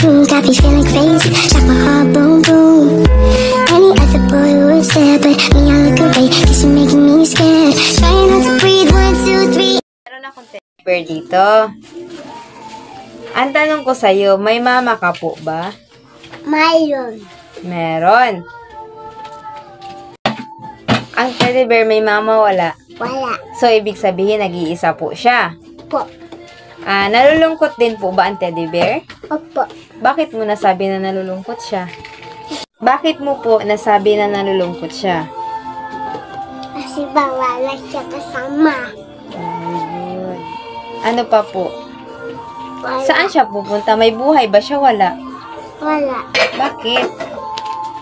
got me feeling crazy. Shot my heart, boom, boom. Any other boy would stare, but me, I look away, cause you're making me scared. Trying not to breathe, 1, 2, 3. Meron akong teddy bear dito. Ang tanong ko sa'yo, may mama ka po ba? Mayroon. Meron. Ang teddy bear may mama, wala? Wala. So, ibig sabihin, nag-iisa po siya. Po. Nalulungkot din po ba ang teddy bear? Opo. Bakit mo nasabi na nalulungkot siya? Bakit mo po nasabi na nalulungkot siya? Kasi ba wala siya kasama. Good. Ano pa po? Wala. Saan siya pupunta? May buhay ba siya? Wala. Wala. Bakit?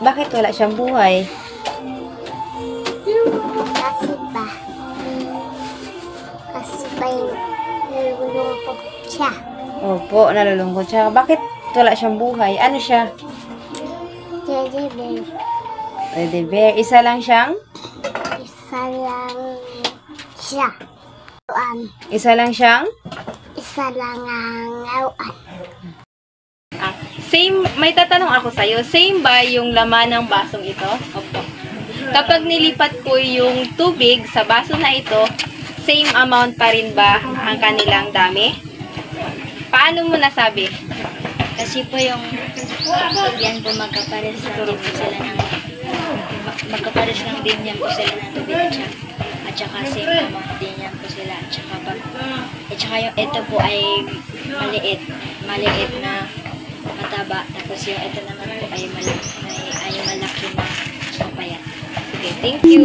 Bakit wala siyang buhay? Kasi ba yung nalulungkot siya. Opo, nalulungkot siya. Bakit wala siyang buhay? Ano siya? Teddy bear. Teddy bear. Isa lang siyang? Isa lang siya. Isa lang siyang? Isa lang ang lawan. Same, may tatanong ako sa'yo. Same ba yung laman ng basong ito? Opo. Kapag nilipat ko yung tubig sa baso na ito, same amount pa rin ba ang kanilang dami? Paano mo nasabi? Kasi po yung pag yan po magkapares lang din po sila ng magkapares lang din yan po sila ng tubig at saka same amount din yan po sila at saka yung ito po ay maliit na mataba tapos yung ito naman po ay malaki na papaya. Okay, thank you.